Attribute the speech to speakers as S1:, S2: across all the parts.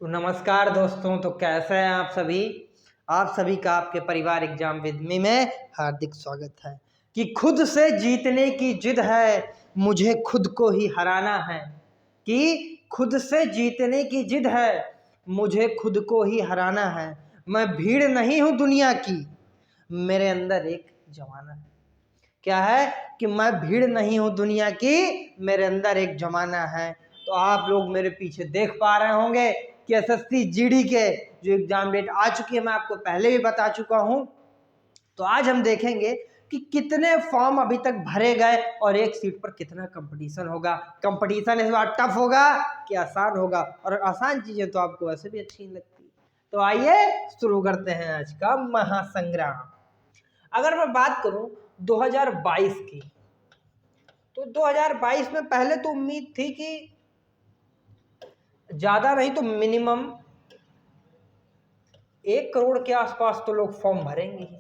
S1: तो नमस्कार दोस्तों। तो कैसे हैं आप सभी का आपके परिवार एग्जाम विद मी में हार्दिक स्वागत है। कि खुद से जीतने की जिद है, मुझे खुद को ही हराना है। कि खुद से जीतने की जिद है, मुझे खुद को ही हराना है। मैं भीड़ नहीं हूं दुनिया की, मेरे अंदर एक जमाना है। क्या है कि मैं भीड़ नहीं हूं दुनिया की, मेरे अंदर एक जमाना है। तो आप लोग मेरे पीछे देख पा रहे होंगे कि एसएससी जीडी के जो एग्जाम डेट आ चुकी है, मैं आपको पहले भी बता चुका हूं। तो आज हम देखेंगे कि कितने फॉर्म अभी तक भरे गए और एक सीट पर कितना कंपटीशन होगा। कंपटीशन इस बार टफ होगा कि आसान होगा, और आसान चीजें तो आपको वैसे भी अच्छी नहीं लगती। तो आइए शुरू करते हैं आज का महासंग्राम। अगर मैं बात करूं 2022 की, तो 2022 में पहले तो उम्मीद थी कि ज्यादा नहीं तो मिनिमम 1 करोड़ के आसपास तो लोग फॉर्म भरेंगे ही,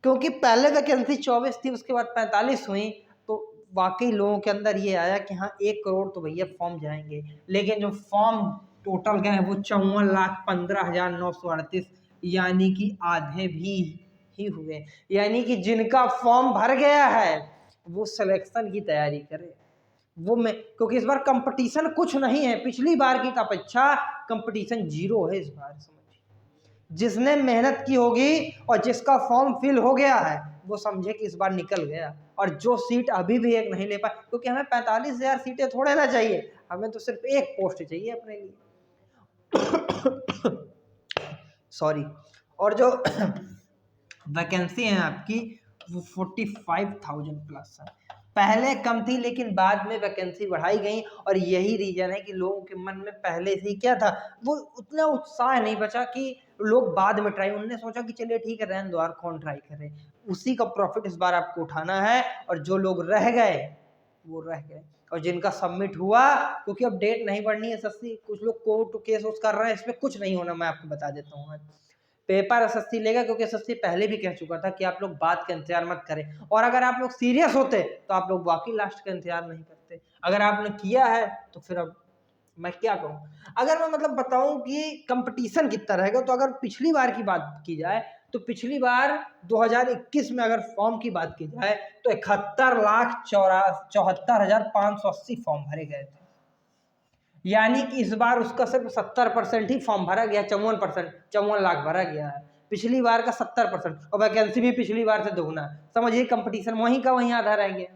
S1: क्योंकि पहले वैकेंसी 24 थी, उसके बाद 45 हुई। तो वाकई लोगों के अंदर ये आया कि हाँ 1 करोड़ तो भैया फॉर्म जाएंगे। लेकिन जो फॉर्म टोटल गए वो 54,15,938, यानी कि आधे भी ही हुए। यानी कि जिनका फॉर्म भर गया है वो सिलेक्शन की तैयारी करे। वो मैं क्योंकि इस बार कंपटीशन कुछ नहीं है, पिछली बार की अपेक्षा कंपटीशन जीरो है इस बार। समझिए, जिसने मेहनत की होगी और जिसका फॉर्म फिल हो गया है वो समझे कि इस बार निकल गया। और जो सीट अभी भी एक नहीं ले पाए, क्योंकि हमें 45,000 सीटें थोड़े ना चाहिए, हमें तो सिर्फ एक पोस्ट चाहिए अपने लिए। सॉरी। और जो वैकेंसी है आपकी वो 45,000 प्लस है। पहले कम थी लेकिन बाद में वैकेंसी बढ़ाई गई, और यही रीजन है कि लोगों के मन में पहले से ही क्या था, वो उतना उत्साह नहीं बचा कि लोग बाद में ट्राई। उन्होंने सोचा कि चलिए ठीक है, रहने दो यार, कौन ट्राई करे। उसी का प्रॉफिट इस बार आपको उठाना है। और जो लोग रह गए वो रह गए, और जिनका सबमिट हुआ, क्योंकि अब डेट नहीं बढ़नी है सस्ती, कुछ लोग कोर्ट केस कर रहे हैं, इसमें कुछ नहीं होना, मैं आपको बता देता हूँ। पेपर एसएससी लेगा, क्योंकि एसएससी पहले भी कह चुका था कि आप लोग बात का इंतजार मत करें। और अगर आप लोग सीरियस होते तो आप लोग वाकई लास्ट का इंतजार नहीं करते। अगर आपने किया है तो फिर अब मैं क्या कहूँ। अगर मैं बताऊं कि कंपटीशन कितना रहेगा, तो अगर पिछली बार की बात की जाए तो पिछली बार 2021 में अगर फॉर्म की बात की जाए तो 71,74,580 फॉर्म भरे गए थे। यानी कि इस बार उसका सिर्फ 70% ही फॉर्म भरा गया। 54 लाख भरा गया है। पिछली बार का 70%, और वैकेंसी भी पिछली बार से दोगुना। समझिए कंपटीशन वहीं का वहीं आधा रह गया।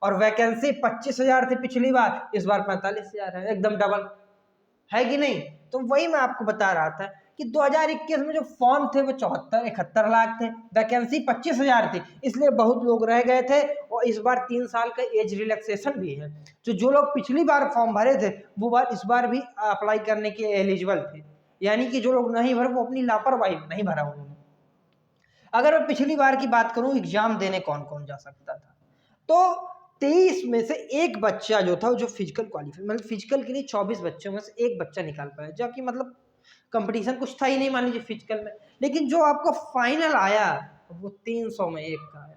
S1: और वैकेंसी 25,000 थी पिछली बार, इस बार 45,000 है, एकदम डबल है कि नहीं। तो वही मैं आपको बता रहा था कि 2021 में जो फॉर्म थे वो 71 लाख थे, वैकेंसी 25,000 थी, इसलिए बहुत लोग रह गए थे। और इस बार 3 साल का एज रिलैक्सेशन भी है। तो जो लोग पिछली बार फॉर्म भरे थे वो इस बार भी अप्लाई करने के एलिजिबल थे। यानी कि जो लोग नहीं भरे वो अपनी लापरवाही नहीं भरा उन्होंने। अगर मैं पिछली बार की बात करूं एग्जाम देने कौन कौन जा सकता था, तो 23 में से एक बच्चा जो था, जो फिजिकल क्वालिफाई फिजिकल के लिए 24 बच्चों में से एक बच्चा निकाल पाया, जो कि कंपटीशन कुछ था ही नहीं, मान लीजिए फिजिकल में। लेकिन जो आपका फाइनल आया वो 300 में एक का आया।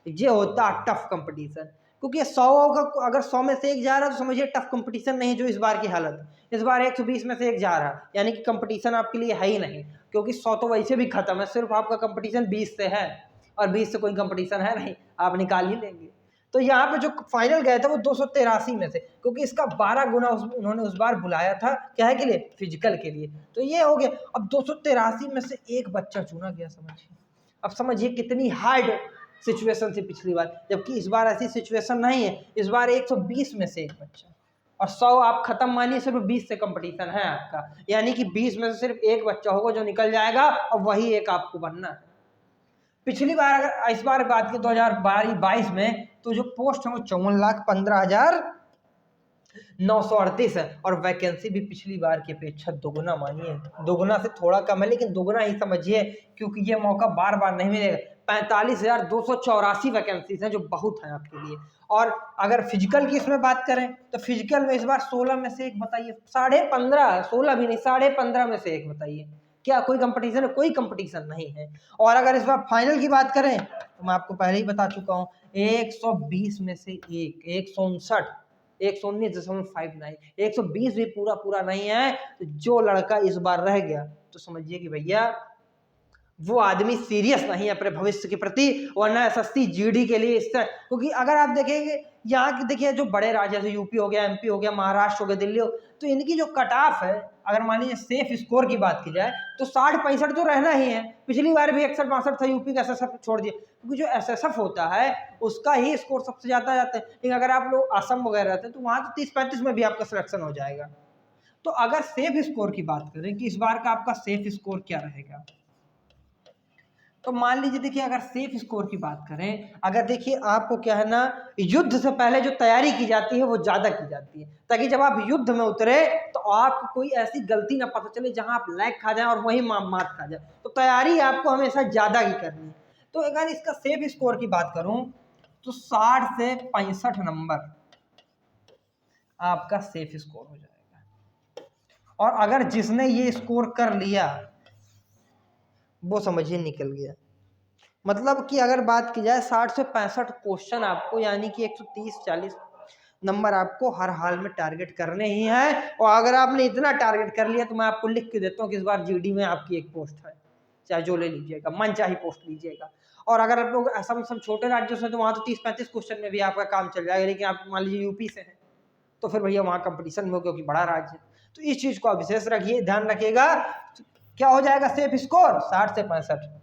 S1: ये होता टफ कंपटीशन, क्योंकि 100 का अगर 100 में से एक जा रहा है तो समझिए टफ कंपटीशन नहीं है। जो इस बार की हालत, इस बार 120 में से एक जा रहा है, यानी कि कंपटीशन आपके लिए है ही नहीं। क्योंकि 100 तो वैसे भी खत्म है, सिर्फ आपका कंपटीशन 20 से है, और 20 से कोई कंपटीशन है नहीं, आप निकाल ही लेंगे। तो यहाँ पे जो फाइनल गया था वो 283 में से, क्योंकि इसका 12 गुना उन्होंने उस बार बुलाया था, क्या है के लिए, फिजिकल के लिए। तो ये हो गया। अब 283 में से एक बच्चा चुना गया। समझिए, अब समझिए कितनी हार्ड सिचुएशन थी पिछली बार, जबकि इस बार ऐसी सिचुएशन नहीं है। इस बार 120 में से एक बच्चा, और 100 आप खत्म मानिए, सिर्फ 20 से कंपटीशन है आपका। यानी कि 20 में से सिर्फ एक बच्चा होगा जो निकल जाएगा, और वही एक आपको बनना है। पिछली बार अगर इस बार बात की 2022 में, तो जो पोस्ट है वो 54,15,938 है, और वैकेंसी भी पिछली बार की अपेक्षा दोगुना मानिए। दोगुना से थोड़ा कम है, लेकिन दोगुना ही समझिए, क्योंकि ये मौका बार बार नहीं मिलेगा। 45,284 वैकेंसीज हैं, जो बहुत है आपके लिए। और अगर फिजिकल की इसमें बात करें तो फिजिकल में इस बार 16 में से एक बताइए, 15.5, 16 भी नहीं, 15.5 में से एक बताइए। क्या कोई कंपटीशन है? कोई कंपटीशन नहीं है। और अगर इस बार फाइनल की बात करें तो मैं आपको पहले ही बता चुका हूं, 120 में से एक, 159, 119.59, 120 भी पूरा पूरा नहीं है। तो जो लड़का इस बार रह गया तो समझिए कि भैया वो आदमी सीरियस नहीं है अपने भविष्य के प्रति, वरना एसएससी जीडी के लिए इससे, क्योंकि अगर आप देखेंगे यहाँ की, देखिए जो बड़े राज्य जैसे यूपी हो गया, एमपी हो गया, महाराष्ट्र हो गया, दिल्ली हो, तो इनकी जो कट ऑफ है, अगर मान लीजिए सेफ स्कोर की बात की जाए तो 60-65 तो रहना ही है। पिछली बार भी 61-62 था, यूपी का एसएसएफ छोड़ दिया, क्योंकि जो एसएसएफ होता है उसका ही स्कोर सबसे ज्यादा जाता है। लेकिन अगर आप लोग असम वगैरह रहते हैं तो वहां तो 30-35 में भी आपका सिलेक्शन हो जाएगा। तो अगर सेफ स्कोर की बात करें कि इस बार का आपका सेफ स्कोर क्या रहेगा, तो मान लीजिए देखिए अगर सेफ स्कोर की बात करें, अगर देखिए आपको क्या है ना, युद्ध से पहले जो तैयारी की जाती है वो ज्यादा की जाती है, ताकि जब आप युद्ध में उतरे तो आपको कोई ऐसी गलती ना पता चले जहां आप लैग खा जाए और वही मात खा जाए। तो तैयारी आपको हमेशा ज्यादा की करनी है। तो अगर इसका सेफ स्कोर की बात करूं तो 60 से 65 नंबर आपका सेफ स्कोर हो जाएगा। और अगर जिसने ये स्कोर कर लिया वो समझिए निकल गया। मतलब कि अगर बात की जाए 60 से 65 क्वेश्चन आपको, यानी कि 130-40 नंबर आपको हर हाल में टारगेट करने ही है। और अगर आपने इतना टारगेट कर लिया तो मैं आपको लिख के देता हूँ कि इस बार जीडी में आपकी एक पोस्ट है, चाहे जो ले लीजिएगा, मन चाहे पोस्ट लीजिएगा। और अगर आप लोग असम सब छोटे राज्यों से तो वहाँ तो 30-35 क्वेश्चन में भी आपका काम चल जाएगा। लेकिन आप मान लीजिए यूपी से हैं तो फिर भैया वहाँ कंपटीशन में हो, क्योंकि बड़ा राज्य है। तो इस चीज को आप विशेष रखिए, ध्यान रखिएगा। क्या हो जाएगा सेफ स्कोर 60 से 65।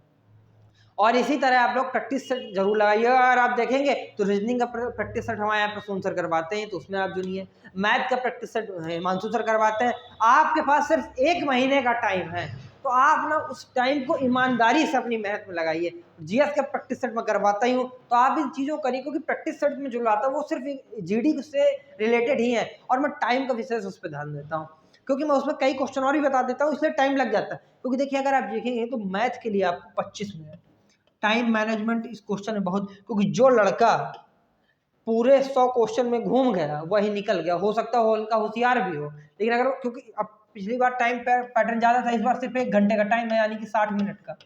S1: और इसी तरह आप लोग प्रैक्टिस सेट जरूर लगाइएगा। अगर आप देखेंगे तो रीजनिंग का प्रैक्टिस सेट हमारे यहाँ प्रसून सर करवाते हैं, तो उसमें आप जुड़िए। मैथ का प्रैक्टिस सेट हिमांशु सर करवाते हैं। आपके पास सिर्फ 1 महीने का टाइम है, तो आप ना उस टाइम को ईमानदारी से अपनी मेहनत में लगाइए। जीएस का प्रैक्टिस सेट मैं करवाता ही हूँ, तो आप इन चीज़ों को करिए, क्योंकि प्रैक्टिस सेट में जो लाता है वो सिर्फ जीडी से रिलेटेड ही है। और मैं टाइम का विशेष उस पर ध्यान देता हूँ, क्योंकि मैं उसमें कई क्वेश्चन और भी बता देता हूँ, इसलिए टाइम लग जाता है। क्योंकि देखिए अगर आप देखेंगे तो मैथ के लिए आपको 25 मिनट टाइम मैनेजमेंट इस क्वेश्चन में बहुत, क्योंकि जो लड़का पूरे 100 क्वेश्चन में घूम गया वही निकल गया। हो सकता है हल्का होशियार भी हो, लेकिन अगर, क्योंकि अब पिछली बार टाइम पैटर्न ज्यादा था, इस बार सिर्फ 1 घंटे का टाइम है, यानी कि 60 मिनट का।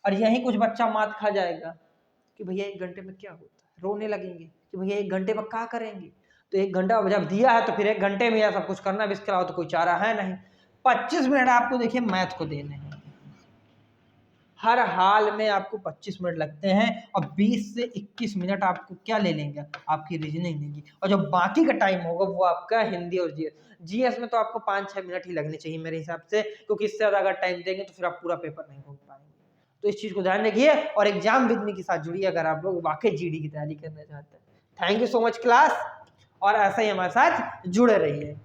S1: और यही कुछ बच्चा मात खा जाएगा कि भैया 1 घंटे में क्या होता है, रोने लगेंगे कि भैया 1 घंटे में क्या करेंगे। तो 1 घंटा जब दिया है तो फिर 1 घंटे में यह सब कुछ करना, इसके अलावा तो कोई चारा है नहीं। 25 मिनट आपको देखिए मैथ को देने हैं, हर हाल में आपको 25 मिनट लगते हैं। और 20 से 21 मिनट आपको क्या ले लेंगे, आपकी रीजनिंग लेंगी। और जो बाकी का टाइम होगा वो आपका हिंदी और जीएस। जीएस में तो आपको 5-6 मिनट ही लगने चाहिए मेरे हिसाब से, क्योंकि इससे ज़्यादा अगर टाइम देंगे तो फिर आप पूरा पेपर नहीं घूम पाएंगे। तो इस चीज़ को ध्यान रखिए और एग्जाम विद मी के साथ जुड़िए अगर आप लोग वाकई जीडी की तैयारी करना चाहते हैं। Thank you so much class, और ऐसा ही हमारे साथ जुड़े रहिए।